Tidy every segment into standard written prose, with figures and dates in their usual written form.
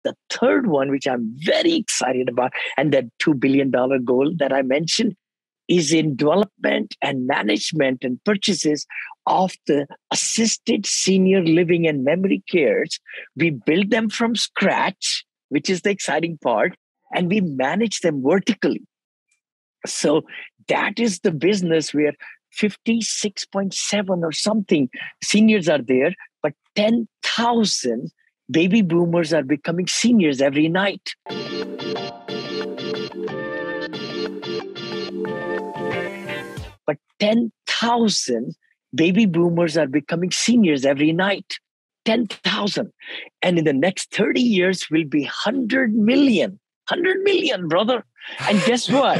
the third one, which I'm very excited about, and that $2 billion goal that I mentioned, is in development and management and purchases of the assisted senior living and memory cares. We build them from scratch, which is the exciting part, and we manage them vertically. So that is the business where 56.7 or something seniors are there, but 10,000 baby boomers are becoming seniors every night. But 10,000 baby boomers are becoming seniors every night. 10,000. And in the next 30 years will be 100 million. 100 million, brother. And guess what?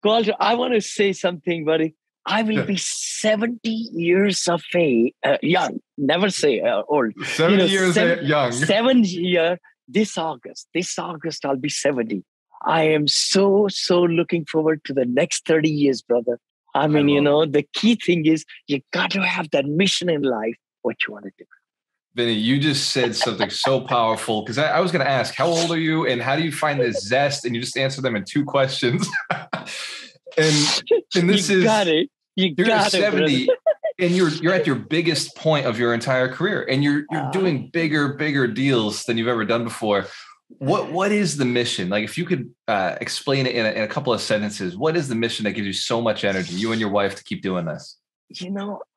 Gualter, I want to say something, buddy. I will be 70 years of age, young. Never say old. 70 years young. 7 year this August. This August, I'll be 70. I am so looking forward to the next 30 years, brother. I mean, the key thing is you got to have that mission in life, what you want to do. Vinney, you just said something so powerful, because I was going to ask, how old are you and how do you find this zest? And you just answered them in 2 questions. and this you is, got it. You're 70 and you're at your biggest point of your entire career, and you're doing bigger deals than you've ever done before. What is the mission? Like, if you could explain it in a couple of sentences, what is the mission that gives you so much energy, you and your wife, to keep doing this?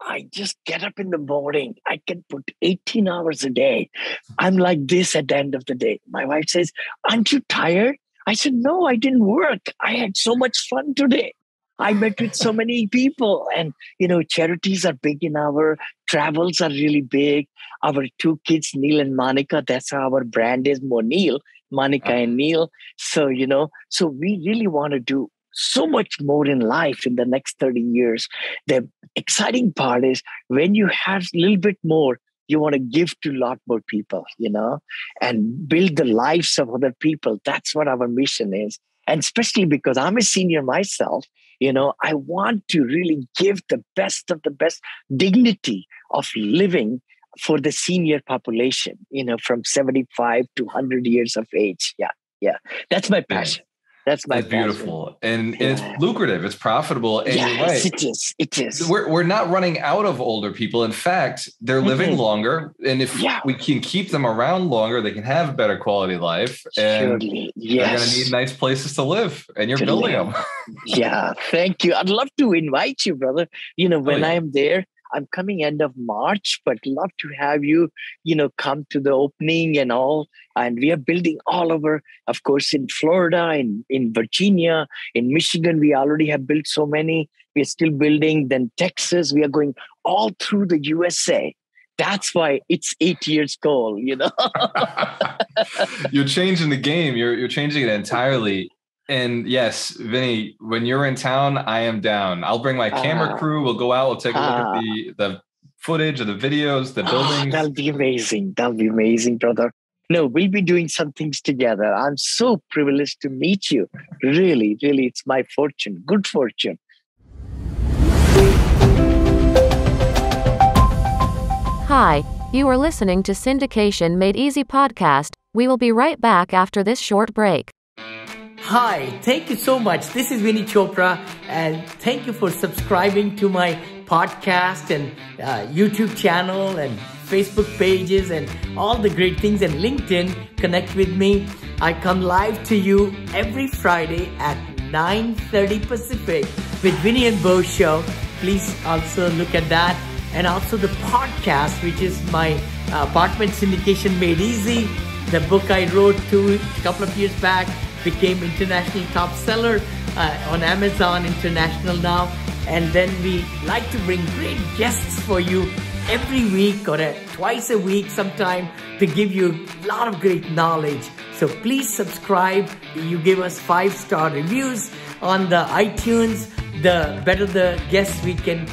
I just get up in the morning. I can put 18 hours a day. I'm like this at the end of the day. My wife says, "Aren't you tired?" I said, "No, I didn't work. I had so much fun today. I met with so many people, and, charities are big in our travels are really big. Our 2 kids, Neil and Monica, that's how our brand is, Monil, Monica and Neil. So, so we really want to do so much more in life in the next 30 years. The exciting part is when you have a little bit more, you want to give to a lot more people, and build the lives of other people. That's what our mission is. And especially because I'm a senior myself, I want to really give the best of the best dignity of living for the senior population, from 75 to 100 years of age. Yeah. That's my passion. That's beautiful. And it's lucrative. It's profitable. And you're right. It is. We're not running out of older people. In fact, they're living longer. And if we can keep them around longer, they can have a better quality life. And they're going to need nice places to live. And you're building them. Yeah. Thank you. I'd love to invite you, brother. When I am there, I'm coming end of March, but love to have you, come to the opening and all. And we are building all over, of course, in Florida, in Virginia, in Michigan. We already have built so many. We are still building. Then Texas, we are going all through the USA. That's why it's 8 years goal, You're changing the game. You're changing it entirely. And yes, Vinney, when you're in town, I am down. I'll bring my camera crew. We'll go out. We'll take a look at the footage of the videos, the buildings. That'll be amazing. That'll be amazing, brother. No, we'll be doing some things together. I'm so privileged to meet you. Really, it's my fortune. Good fortune. Hi, you are listening to Syndication Made Easy podcast. We will be right back after this short break. Hi, thank you so much. This is Vinney Chopra, and thank you for subscribing to my podcast and YouTube channel and Facebook pages and all the great things, and LinkedIn. Connect with me. I come live to you every Friday at 9:30 Pacific with Vinney and Bo show. Please also look at that. And also the podcast, which is my Apartment Syndication Made Easy. The book I wrote a couple of years back became international top seller on Amazon International now. And then we like to bring great guests for you every week or twice a week sometime to give you a lot of great knowledge. So please subscribe. You give us 5-star reviews on the iTunes. The better the guests we can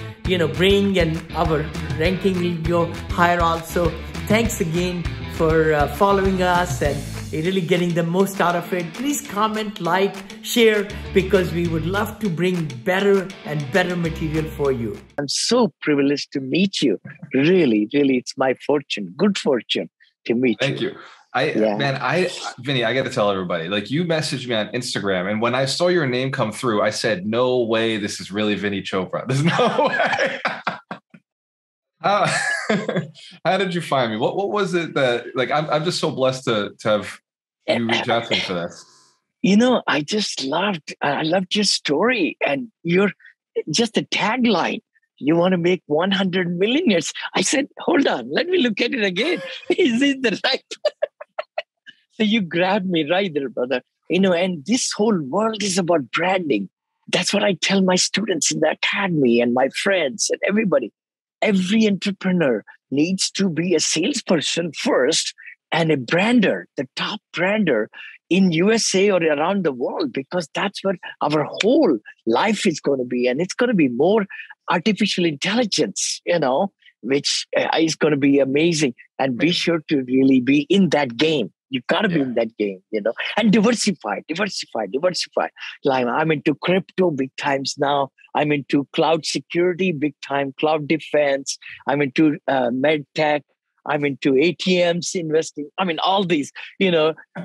bring, and our ranking will go higher also. Thanks again for following us and really getting the most out of it. Please comment, like, share, because we would love to bring better and better material for you. I'm so privileged to meet you. Really, it's my fortune. Good fortune. to meet Thank you. Vinney, I got to tell everybody, like you messaged me on Instagram. And when I saw your name come through, I said, no way. This is really Vinney Chopra. There's no way. How did you find me? What was it that, like, I'm just so blessed to have you reach out to me for this. I loved your story and your just a tagline. You want to make 100 millionaires. I said, hold on, let me look at it again. Is it the right? So you grabbed me right there, brother. And this whole world is about branding. That's what I tell my students in the academy and my friends and everybody. Every entrepreneur needs to be a salesperson first and a brander, the top brander in USA or around the world, because that's what our whole life is going to be. And it's going to be more artificial intelligence, which is going to be amazing. And be sure to really be in that game. You've got to be in that game, and diversify. Like I'm into crypto big times now. I'm into cloud security big time, cloud defense. I'm into med tech. I'm into ATMs investing. I mean, all these,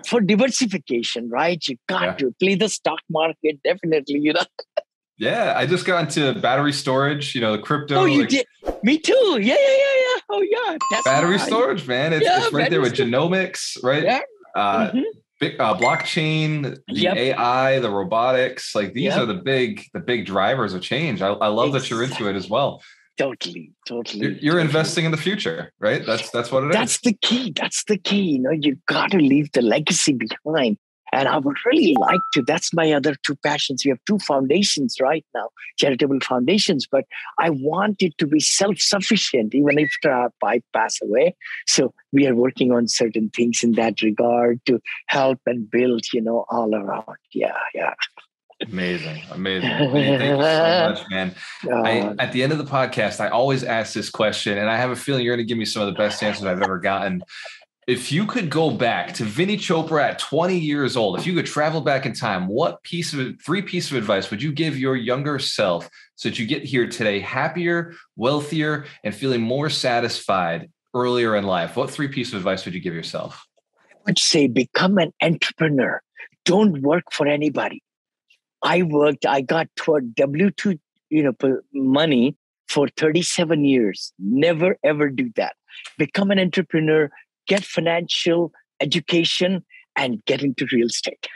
for diversification, right? You got to play the stock market, definitely, Yeah, I just got into battery storage, the crypto. Oh, you did? Me too. Yeah. Oh, yeah. That's battery storage, man. It's right there with genomics, right? Yeah. Blockchain, the AI, the robotics. Like these are the big drivers of change. I love that you're into it as well. Totally. You're investing in the future, right? That's what it is. That's the key. You got to leave the legacy behind. And I would really like to. That's my other two passions. We have two foundations right now, charitable foundations, but I want it to be self-sufficient even if I pass away. So we are working on certain things in that regard to help and build, all around. Yeah. Amazing. Thank you so much, man. At the end of the podcast, I always ask this question, and I have a feeling you're going to give me some of the best answers I've ever gotten. If you could go back to Vinney Chopra at 20 years old, if you could travel back in time, three pieces of advice would you give your younger self so that you get here today happier, wealthier, and feeling more satisfied earlier in life? What three pieces of advice would you give yourself? I would say become an entrepreneur. Don't work for anybody. I got toward W-2, money for 37 years. Never, ever do that. Become an entrepreneur, get financial education, and get into real estate.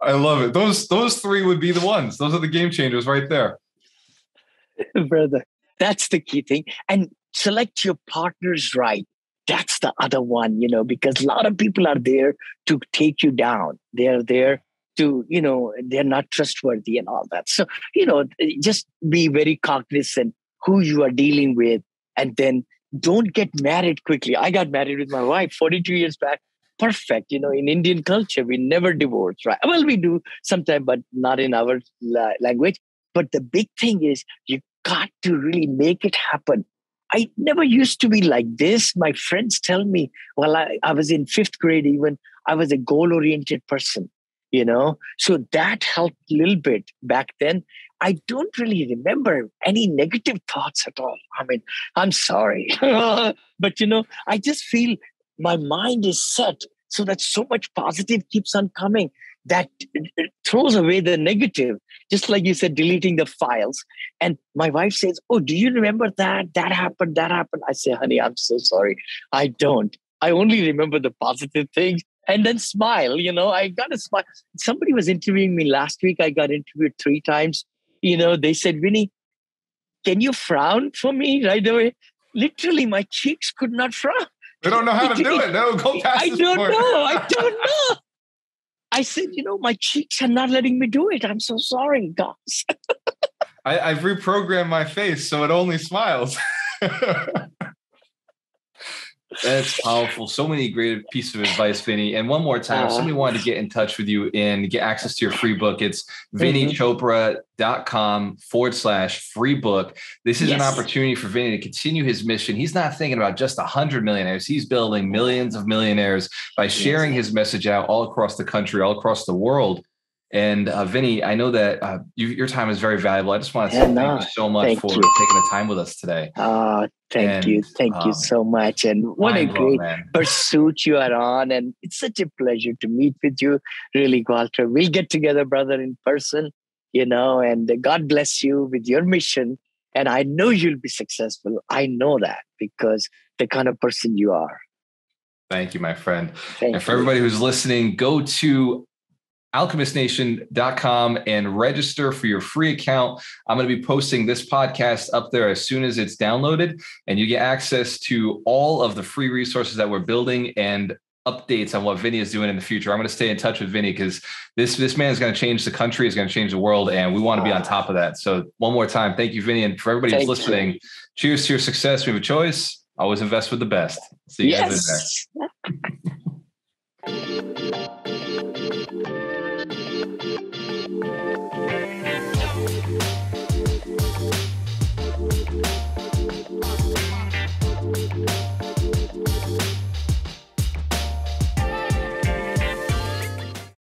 I love it. Those three would be the ones. Those are the game changers right there. Brother, that's the key thing. And select your partners right. That's the other one, because a lot of people are there to take you down. They're there to, they're not trustworthy and all that. So, just be very cognizant who you are dealing with, and then don't get married quickly. I got married with my wife 42 years back. Perfect. In Indian culture, we never divorce, right? Well, we do sometimes, but not in our language. But the big thing is you got to really make it happen. I never used to be like this. My friends tell me, well, I was in 5th grade even, I was a goal-oriented person, So that helped a little bit back then. I don't really remember any negative thoughts at all. I mean, I'm sorry. But, I just feel my mind is set so that so much positive keeps on coming that it throws away the negative. Just like you said, deleting the files. And my wife says, oh, do you remember that? That happened. I say, honey, I'm so sorry. I don't. I only remember the positive things. And then smile, I got to smile. Somebody was interviewing me last week. I got interviewed 3 times. They said, Vinney, can you frown for me right away? Literally, my cheeks could not frown. They don't know how to do it. No, go past I don't know. I said, my cheeks are not letting me do it. I'm so sorry, guys. I've reprogrammed my face so it only smiles. That's powerful. So many great pieces of advice, Vinney. And one more time, if somebody wanted to get in touch with you and get access to your free book, it's vinneychopra.com/free book. This is an opportunity for Vinney to continue his mission. He's not thinking about just 100 millionaires. He's building millions of millionaires by sharing his message out all across the country, all across the world. And Vinney, I know that your time is very valuable. I just want to say thank you so much for taking the time with us today. Thank you so much. And what a great pursuit you are on. And it's such a pleasure to meet with you, really, Gualter. We'll get together, brother, in person, and God bless you with your mission. And I know you'll be successful. I know that because the kind of person you are. Thank you, my friend. And for everybody who's listening, go to alchemistnation.com and register for your free account. I'm going to be posting this podcast up there as soon as it's downloaded, and you get access to all of the free resources that we're building and updates on what Vinney is doing in the future. I'm going to stay in touch with Vinney because this man is going to change the country, is going to change the world, and we want to be on top of that. So one more time, thank you, Vinney. And for everybody who's listening, cheers to your success. We have a choice. Always invest with the best. See you guys in there.